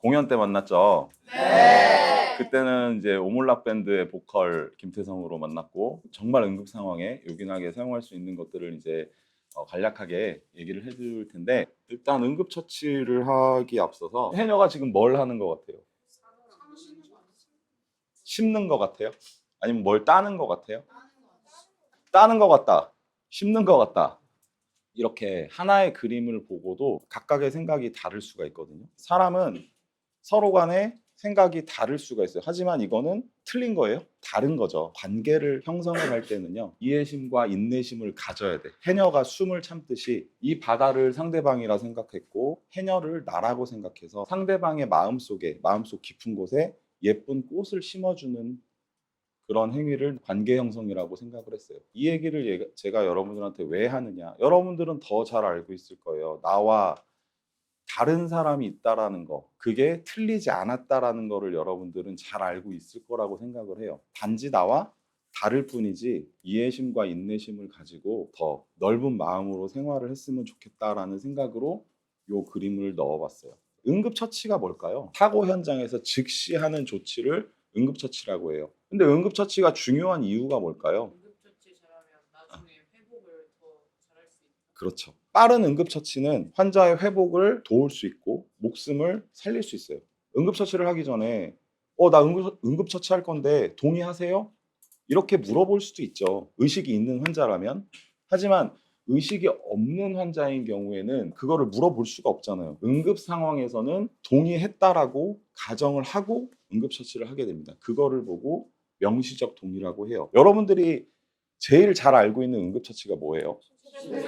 공연 때 만났죠. 네. 그때는 이제 오몰락 밴드의 보컬 김태성으로 만났고 정말 응급 상황에 요긴하게 사용할 수 있는 것들을 이제 간략하게 얘기를 해줄 텐데 일단 응급 처치를 하기 앞서서 해녀가 지금 뭘 하는 것 같아요? 심는 것 같아요? 아니면 뭘 따는 것 같아요? 따는 것 같다. 심는 것 같다. 이렇게 하나의 그림을 보고도 각각의 생각이 다를 수가 있거든요. 사람은 서로 간에 생각이 다를 수가 있어요. 하지만 이거는 틀린 거예요. 다른 거죠. 관계를 형성을 할 때는요. 이해심과 인내심을 가져야 돼. 해녀가 숨을 참듯이 이 바다를 상대방이라 생각했고 해녀를 나라고 생각해서 상대방의 마음속에 마음속 깊은 곳에 예쁜 꽃을 심어주는 그런 행위를 관계 형성이라고 생각을 했어요. 이 얘기를 제가 여러분들한테 왜 하느냐. 여러분들은 더 잘 알고 있을 거예요. 나와 다른 사람이 있다라는 거, 그게 틀리지 않았다라는 거를 여러분들은 잘 알고 있을 거라고 생각을 해요. 단지 나와 다를 뿐이지 이해심과 인내심을 가지고 더 넓은 마음으로 생활을 했으면 좋겠다라는 생각으로 요 그림을 넣어봤어요. 응급처치가 뭘까요? 사고 현장에서 즉시 하는 조치를 응급처치라고 해요. 근데 응급처치가 중요한 이유가 뭘까요? 응급처치 잘하면 나중에 회복을 더 잘할 수 있다. 그렇죠. 빠른 응급처치는 환자의 회복을 도울 수 있고 목숨을 살릴 수 있어요. 응급처치를 하기 전에 나 응급처치할 건데 동의하세요? 이렇게 물어볼 수도 있죠. 의식이 있는 환자라면. 하지만 의식이 없는 환자인 경우에는 그거를 물어볼 수가 없잖아요. 응급 상황에서는 동의했다라고 가정을 하고 응급처치를 하게 됩니다. 그거를 보고 명시적 동의라고 해요. 여러분들이 제일 잘 알고 있는 응급처치가 뭐예요?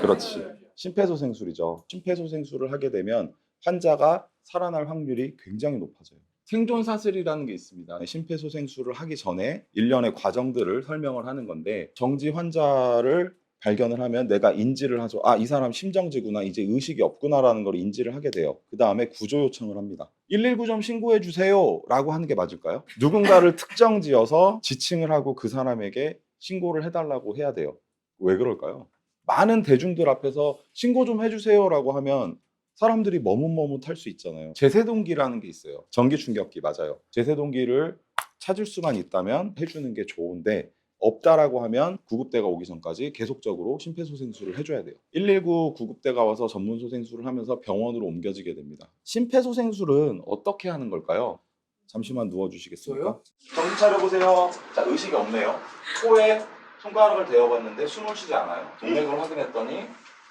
그렇지. 심폐소생술이죠. 심폐소생술을 하게 되면 환자가 살아날 확률이 굉장히 높아져요. 생존사슬이라는 게 있습니다. 심폐소생술을 하기 전에 일련의 과정들을 설명을 하는 건데 정지 환자를 발견을 하면 내가 인지를 하죠. 이 사람 심정지구나. 이제 의식이 없구나라는 걸 인지를 하게 돼요. 그 다음에 구조 요청을 합니다. 119 좀 신고해 주세요 라고 하는 게 맞을까요? 누군가를 특정 지어서 지칭을 하고 그 사람에게 신고를 해달라고 해야 돼요. 왜 그럴까요? 많은 대중들 앞에서 신고 좀 해주세요라고 하면 사람들이 머뭇머뭇할 수 있잖아요. 제세동기라는 게 있어요. 전기 충격기 맞아요. 제세동기를 찾을 수만 있다면 해주는 게 좋은데 없다라고 하면 구급대가 오기 전까지 계속적으로 심폐소생술을 해줘야 돼요. 119 구급대가 와서 전문소생술을 하면서 병원으로 옮겨지게 됩니다. 심폐소생술은 어떻게 하는 걸까요? 잠시만 누워주시겠습니까? 정신 차려보세요. 자, 의식이 없네요. 코에 손가락을 대어봤는데 숨을 쉬지 않아요. 동맥을 확인했더니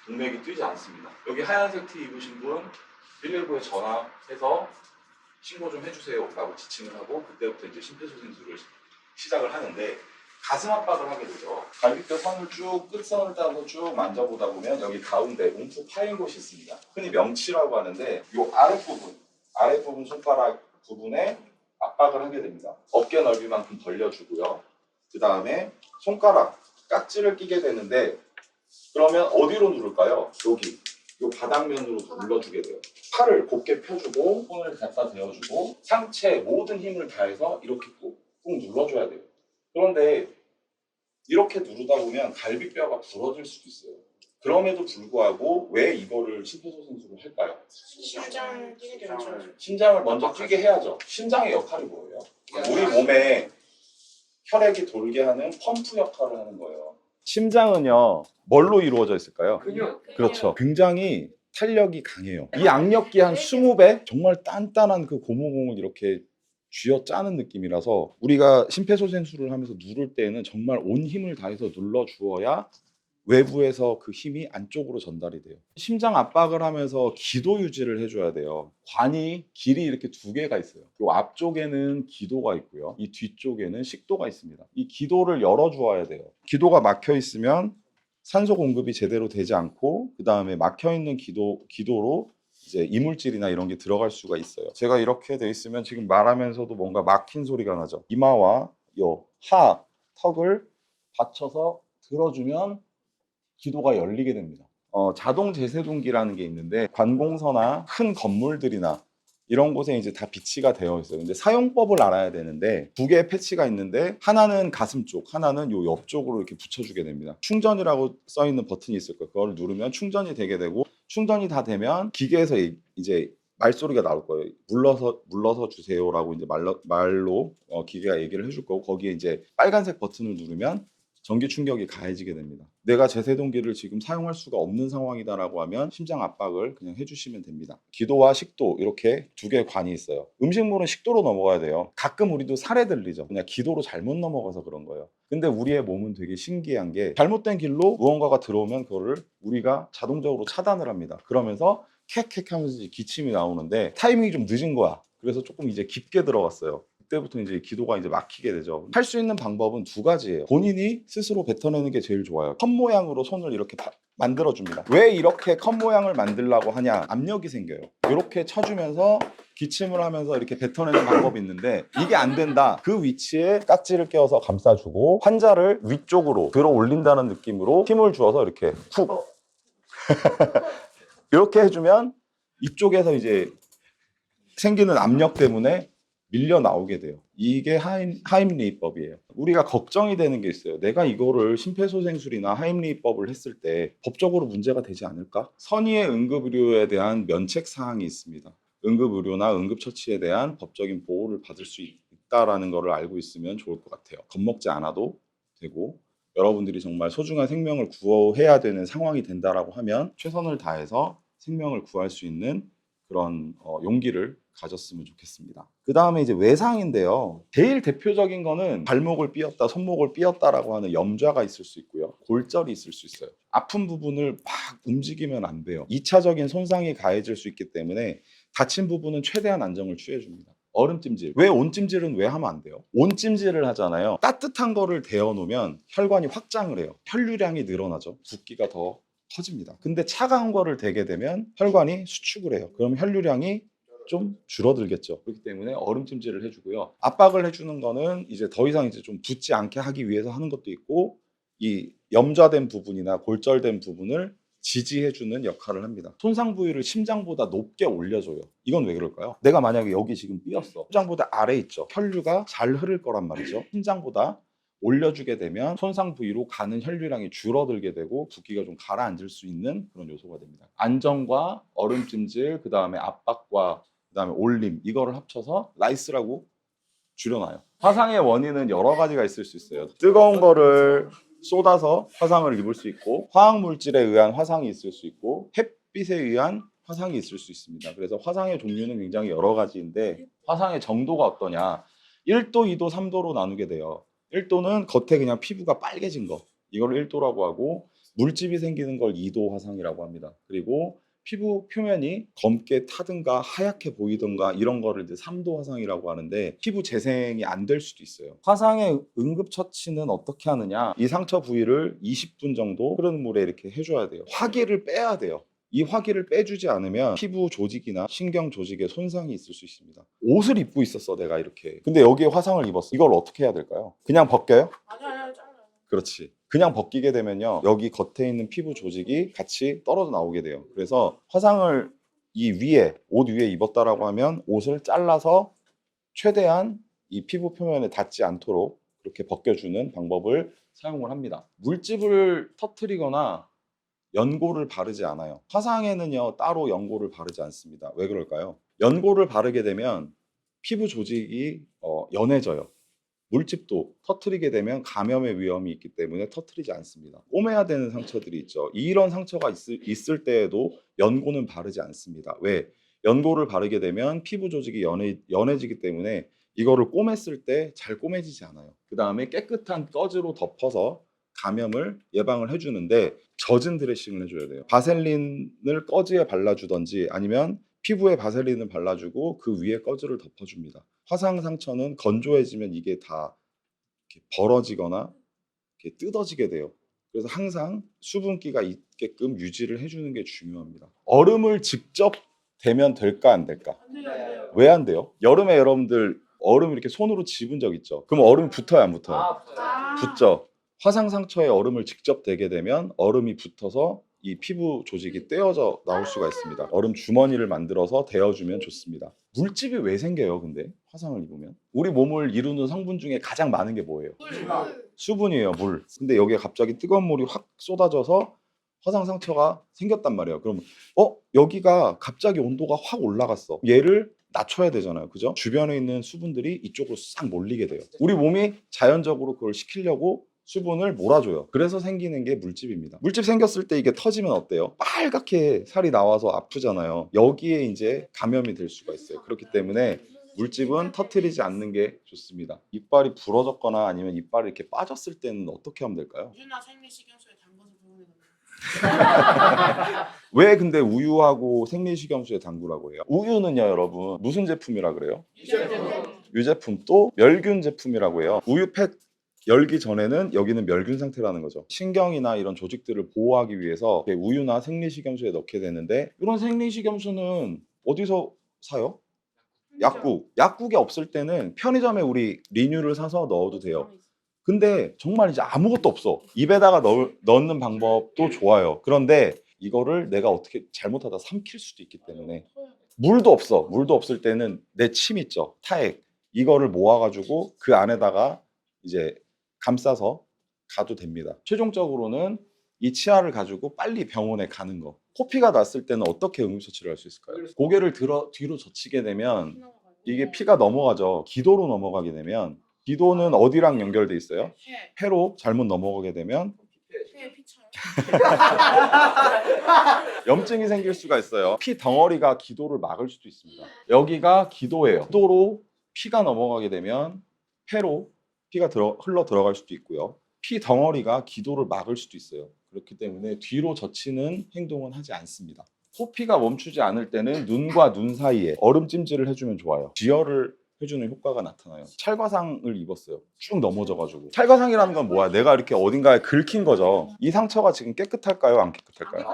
동맥이 뛰지 않습니다. 여기 하얀색 티 입으신 분 119에 전화해서 신고 좀 해주세요 라고 지칭을 하고 그때부터 이제 심폐소생술을 시작을 하는데 가슴 압박을 하게 되죠. 갈비뼈 선을 쭉 끝선을 따고 쭉 만져보다 보면 여기 가운데 움푹 파인 곳이 있습니다. 흔히 명치라고 하는데 이 아랫부분 손가락 부분에 압박을 하게 됩니다. 어깨 넓이만큼 벌려주고요. 그 다음에 손가락 깍지를 끼게 되는데 그러면 어디로 누를까요? 여기 이 바닥면으로 눌러주게 돼요. 팔을 곧게 펴주고 손을 갖다 대어주고 상체 모든 힘을 다해서 이렇게 꾹 눌러줘야 돼요. 그런데 이렇게 누르다 보면 갈비뼈가 부러질 수도 있어요. 그럼에도 불구하고 왜 이거를 심폐소생술을 할까요? 심장 뛰게 되죠. 심장을 먼저 뛰게 해야죠. 심장의 역할이 뭐예요? 우리 몸에 혈액이 돌게 하는 펌프 역할을 하는 거예요. 심장은요, 뭘로 이루어져 있을까요? 근육. 그렇죠. 굉장히 탄력이 강해요. 이 악력기 한 20배? 정말 단단한 그 고무공을 이렇게 쥐어짜는 느낌이라서 우리가 심폐소생술을 하면서 누를 때는 정말 온 힘을 다해서 눌러주어야 외부에서 그 힘이 안쪽으로 전달이 돼요. 심장 압박을 하면서 기도 유지를 해줘야 돼요. 관이 길이 이렇게 두 개가 있어요. 이 앞쪽에는 기도가 있고요. 이 뒤쪽에는 식도가 있습니다. 이 기도를 열어주어야 돼요. 기도가 막혀 있으면 산소 공급이 제대로 되지 않고 그 다음에 막혀 있는 기도로 이제 이물질이나 이런 게 들어갈 수가 있어요. 제가 이렇게 돼 있으면 지금 말하면서도 뭔가 막힌 소리가 나죠. 이마와 요 턱을 받쳐서 들어주면 기도가 열리게 됩니다. 자동 제세동기라는 게 있는데 관공서나 큰 건물들이나 이런 곳에 이제 다 비치가 되어 있어요. 근데 사용법을 알아야 되는데 두 개의 패치가 있는데 하나는 가슴 쪽, 하나는 요 옆쪽으로 이렇게 붙여주게 됩니다. 충전이라고 써 있는 버튼이 있을 거예요. 그걸 누르면 충전이 되게 되고 충전이 다 되면 기계에서 이제 말소리가 나올 거예요. 물러서 주세요라고 이제 말로 기계가 얘기를 해줄 거고 거기에 이제 빨간색 버튼을 누르면 전기 충격이 가해지게 됩니다. 내가 제세동기를 지금 사용할 수가 없는 상황이다라고 하면 심장 압박을 그냥 해주시면 됩니다. 기도와 식도 이렇게 두 개의 관이 있어요. 음식물은 식도로 넘어가야 돼요. 가끔 우리도 살에 들리죠. 그냥 기도로 잘못 넘어가서 그런 거예요. 근데 우리의 몸은 되게 신기한 게 잘못된 길로 무언가가 들어오면 그거를 우리가 자동적으로 차단을 합니다. 그러면서 캑캑 하면서 이제 기침이 나오는데 타이밍이 좀 늦은 거야. 그래서 조금 이제 깊게 들어갔어요. 그때부터 이제 기도가 이제 막히게 되죠. 할 수 있는 방법은 두 가지예요. 본인이 스스로 뱉어내는 게 제일 좋아요. 컵 모양으로 손을 이렇게 만들어줍니다. 왜 이렇게 컵 모양을 만들라고 하냐? 압력이 생겨요. 이렇게 쳐주면서 기침을 하면서 이렇게 뱉어내는 방법이 있는데 이게 안 된다. 그 위치에 깍지를 껴서 감싸주고 환자를 위쪽으로 들어 올린다는 느낌으로 힘을 주어서 이렇게 훅 이렇게 해주면 이쪽에서 이제 생기는 압력 때문에 밀려 나오게 돼요. 이게 하임리히법이에요. 우리가 걱정이 되는 게 있어요. 내가 이거를 심폐소생술이나 하임리히법을 했을 때 법적으로 문제가 되지 않을까? 선의의 응급의료에 대한 면책 사항이 있습니다. 응급의료나 응급처치에 대한 법적인 보호를 받을 수 있다라는 것을 알고 있으면 좋을 것 같아요. 겁먹지 않아도 되고 여러분들이 정말 소중한 생명을 구해야 되는 상황이 된다라고 하면 최선을 다해서 생명을 구할 수 있는 그런 용기를 가졌으면 좋겠습니다. 그 다음에 이제 외상인데요. 제일 대표적인 거는 발목을 삐었다, 손목을 삐었다라고 하는 염좌가 있을 수 있고요. 골절이 있을 수 있어요. 아픈 부분을 막 움직이면 안 돼요. 2차적인 손상이 가해질 수 있기 때문에 다친 부분은 최대한 안정을 취해줍니다. 얼음찜질. 왜 온찜질은 왜 하면 안 돼요? 온찜질을 하잖아요. 따뜻한 거를 데워 놓으면 혈관이 확장을 해요. 혈류량이 늘어나죠. 붓기가 더 커집니다. 근데 차가운 거를 대게 되면 혈관이 수축을 해요. 그럼 혈류량이 좀 줄어들겠죠. 그렇기 때문에 얼음찜질을 해주고요. 압박을 해주는 거는 이제 더 이상 이제 좀 붓지 않게 하기 위해서 하는 것도 있고 이 염좌된 부분이나 골절된 부분을 지지해주는 역할을 합니다. 손상 부위를 심장보다 높게 올려줘요. 이건 왜 그럴까요? 내가 만약에 여기 지금 삐었어. 심장보다 아래 있죠. 혈류가 잘 흐를 거란 말이죠. 심장보다 올려주게 되면 손상 부위로 가는 혈류량이 줄어들게 되고 붓기가 좀 가라앉을 수 있는 그런 요소가 됩니다. 안정과 얼음찜질, 그 다음에 압박과 그 다음에 올림 이거를 합쳐서 라이스라고 줄여놔요. 화상의 원인은 여러 가지가 있을 수 있어요. 뜨거운 거를 쏟아서 화상을 입을 수 있고 화학 물질에 의한 화상이 있을 수 있고 햇빛에 의한 화상이 있을 수 있습니다. 그래서 화상의 종류는 굉장히 여러 가지인데 화상의 정도가 어떠냐 1도, 2도, 3도로 나누게 돼요. 1도는 겉에 그냥 피부가 빨개진 거 이걸 1도라고 하고 물집이 생기는 걸 2도 화상이라고 합니다. 그리고 피부 표면이 검게 타든가 하얗게 보이든가 이런 거를 이제 3도 화상이라고 하는데 피부 재생이 안 될 수도 있어요. 화상의 응급처치는 어떻게 하느냐? 이 상처 부위를 20분 정도 흐르는 물에 이렇게 해줘야 돼요. 화기를 빼야 돼요. 이 화기를 빼주지 않으면 피부 조직이나 신경 조직에 손상이 있을 수 있습니다. 옷을 입고 있었어 내가 이렇게. 근데 여기에 화상을 입었어. 이걸 어떻게 해야 될까요? 그냥 벗겨요? 아니야 잘라. 그렇지. 그냥 벗기게 되면요. 여기 겉에 있는 피부 조직이 같이 떨어져 나오게 돼요. 그래서 화상을 이 위에, 옷 위에 입었다라고 하면 옷을 잘라서 최대한 이 피부 표면에 닿지 않도록 그렇게 벗겨주는 방법을 사용을 합니다. 물집을 터트리거나 연고를 바르지 않아요. 화상에는요, 따로 연고를 바르지 않습니다. 왜 그럴까요? 연고를 바르게 되면 피부 조직이 연해져요. 물집도 터트리게 되면 감염의 위험이 있기 때문에 터트리지 않습니다. 꼬매야 되는 상처들이 있죠. 이런 상처가 있을 때에도 연고는 바르지 않습니다. 왜? 연고를 바르게 되면 피부 조직이 연해지기 때문에 이거를 꼬맸을 때 잘 꼬매지지 않아요. 그 다음에 깨끗한 꺼즈로 덮어서 감염을 예방을 해주는데 젖은 드레싱을 해줘야 돼요. 바셀린을 꺼즈에 발라주던지 아니면 피부에 바셀린을 발라주고 그 위에 꺼즈를 덮어줍니다. 화상 상처는 건조해지면 이게 다 이렇게 벌어지거나 이렇게 뜯어지게 돼요. 그래서 항상 수분기가 있게끔 유지를 해주는 게 중요합니다. 얼음을 직접 대면 될까 안 될까? 안 돼요 안 돼요. 왜 안 돼요? 여름에 여러분들 얼음 이렇게 손으로 집은 적 있죠? 그럼 얼음이 붙어요 안 붙어요? 아. 붙죠. 화상 상처에 얼음을 직접 대게 되면 얼음이 붙어서 이 피부 조직이 떼어져 나올 수가 있습니다. 얼음 주머니를 만들어서 데워주면 좋습니다. 물집이 왜 생겨요, 근데? 화상을 입으면? 우리 몸을 이루는 성분 중에 가장 많은 게 뭐예요? 물. 수분이에요, 물. 근데 여기에 갑자기 뜨거운 물이 확 쏟아져서 화상 상처가 생겼단 말이에요. 그럼 여기가 갑자기 온도가 확 올라갔어. 얘를 낮춰야 되잖아요. 그죠? 주변에 있는 수분들이 이쪽으로 싹 몰리게 돼요. 우리 몸이 자연적으로 그걸 시키려고 수분을 몰아줘요. 그래서 생기는 게 물집입니다. 물집 생겼을 때 이게 터지면 어때요? 빨갛게 살이 나와서 아프잖아요. 여기에 이제 감염이 될 수가 있어요. 그렇기 때문에 물집은 터트리지 않는 게 좋습니다. 이빨이 부러졌거나 아니면 이빨이 이렇게 빠졌을 때는 어떻게 하면 될까요? 우유나 생리식염수에 담가서 병원에 가면 왜 근데 우유하고 생리식염수에 담그라고 해요? 우유는요, 여러분 무슨 제품이라 그래요? 유제품, 또 멸균 제품이라고 해요. 우유팩 열기 전에는 여기는 멸균 상태라는 거죠. 신경이나 이런 조직들을 보호하기 위해서 이렇게 우유나 생리식염수에 넣게 되는데, 이런 생리식염수는 어디서 사요? 약국이 없을 때는 편의점에 우리 리뉴를 사서 넣어도 돼요. 근데 정말 이제 아무것도 없어. 입에다가 넣는 방법도 좋아요. 그런데 이거를 내가 어떻게 잘못하다 삼킬 수도 있기 때문에, 물도 없어. 물도 없을 때는 내 침 있죠, 타액, 이거를 모아가지고 그 안에다가 이제 감싸서 가도 됩니다. 최종적으로는 이 치아를 가지고 빨리 병원에 가는 거. 코피가 났을 때는 어떻게 응급처치를 할 수 있을까요? 고개를 뒤로 젖히게 되면 이게 피가 넘어가죠. 기도로 넘어가게 되면, 기도는 어디랑 연결돼 있어요? 폐로 잘못 넘어가게 되면 폐에 피쳐요. 염증이 생길 수가 있어요. 피 덩어리가 기도를 막을 수도 있습니다. 여기가 기도예요. 기도로 피가 넘어가게 되면 폐로 피가 흘러 들어갈 수도 있고요. 피 덩어리가 기도를 막을 수도 있어요. 그렇기 때문에 뒤로 젖히는 행동은 하지 않습니다. 코피가 멈추지 않을 때는 눈과 눈 사이에 얼음찜질을 해주면 좋아요. 지혈을 해주는 효과가 나타나요. 찰과상을 입었어요. 쭉 넘어져가지고. 찰과상이라는 건 뭐야? 내가 이렇게 어딘가에 긁힌 거죠. 이 상처가 지금 깨끗할까요? 안 깨끗할까요?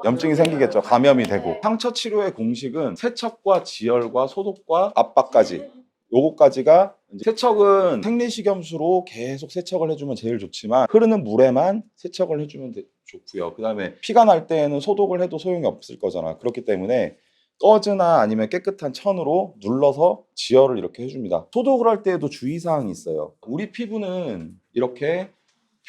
염증이 생기겠죠. 감염이 되고. 상처 치료의 공식은 세척과 지혈과 소독과 압박까지, 요거까지가, 세척은 생리식염수로 계속 세척을 해주면 제일 좋지만 흐르는 물에만 세척을 해주면 좋고요. 그 다음에 피가 날 때에는 소독을 해도 소용이 없을 거잖아. 그렇기 때문에 꺼즈나 아니면 깨끗한 천으로 눌러서 지혈을 이렇게 해줍니다. 소독을 할 때에도 주의사항이 있어요. 우리 피부는 이렇게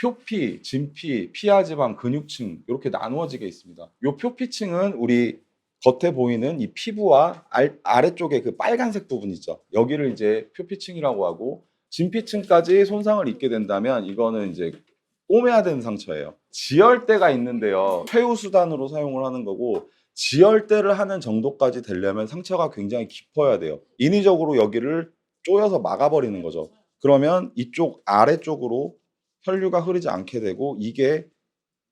표피, 진피, 피하지방, 근육층 이렇게 나누어지게 있습니다. 이 표피층은 우리 겉에 보이는 이 피부와 아래쪽에 그 빨간색 부분 있죠. 여기를 이제 표피층이라고 하고, 진피층까지 손상을 입게 된다면 이거는 이제 꼬매야 되는 상처예요. 지혈대가 있는데요. 최후 수단으로 사용을 하는 거고, 지혈대를 하는 정도까지 되려면 상처가 굉장히 깊어야 돼요. 인위적으로 여기를 쪼여서 막아버리는 거죠. 그러면 이쪽 아래쪽으로 혈류가 흐르지 않게 되고, 이게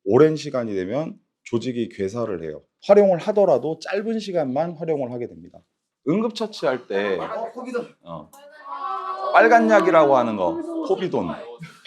오랜 시간이 되면 조직이 괴사를 해요. 활용을 하더라도 짧은 시간만 활용을 하게 됩니다. 응급처치할 때 빨간 약이라고 하는 거, 포비돈,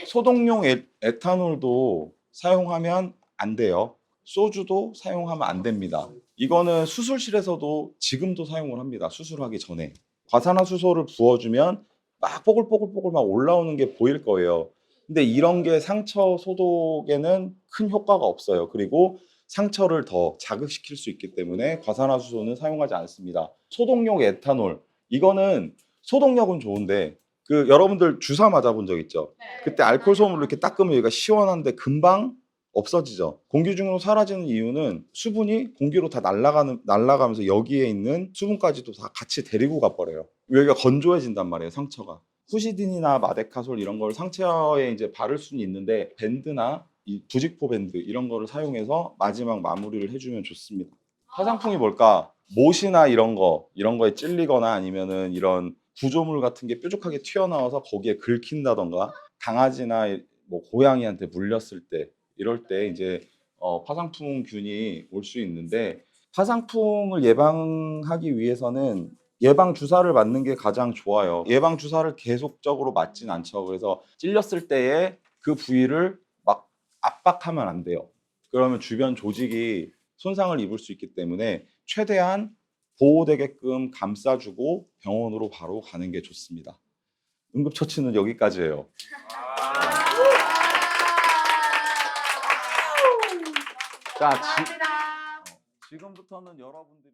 소독용 에탄올도 사용하면 안 돼요. 소주도 사용하면 안 됩니다. 이거는 수술실에서도 지금도 사용을 합니다. 수술하기 전에 과산화수소를 부어주면 막 뽀글뽀글뽀글 막 올라오는 게 보일 거예요. 근데 이런 게 상처 소독에는 큰 효과가 없어요. 그리고 상처를 더 자극시킬 수 있기 때문에 과산화수소는 사용하지 않습니다. 소독용 에탄올, 이거는 소독력은 좋은데, 그 여러분들 주사 맞아본 적 있죠? 그때 알코올 솜으로 이렇게 닦으면 여기가 시원한데 금방 없어지죠. 공기 중으로 사라지는 이유는 수분이 공기로 다 날아가면서 여기에 있는 수분까지도 다 같이 데리고 가버려요. 여기가 건조해진단 말이에요, 상처가. 후시딘이나 마데카솔 이런 걸 상처에 이제 바를 수는 있는데, 밴드나 이 부직포 밴드 이런 거를 사용해서 마지막 마무리를 해주면 좋습니다. 화상풍이 뭘까? 못이나 이런 거에 찔리거나 아니면은 이런 구조물 같은 게 뾰족하게 튀어나와서 거기에 긁힌다던가, 강아지나 뭐 고양이한테 물렸을 때, 이럴 때 이제 파상풍균이 올 수 있는데, 파상풍을 예방하기 위해서는 예방 주사를 맞는 게 가장 좋아요. 예방 주사를 계속적으로 맞진 않죠. 그래서 찔렸을 때에 그 부위를 막 압박하면 안 돼요. 그러면 주변 조직이 손상을 입을 수 있기 때문에 최대한 보호되게끔 감싸주고 병원으로 바로 가는 게 좋습니다. 응급처치는 여기까지예요. 자, 지금부터는 여러분들이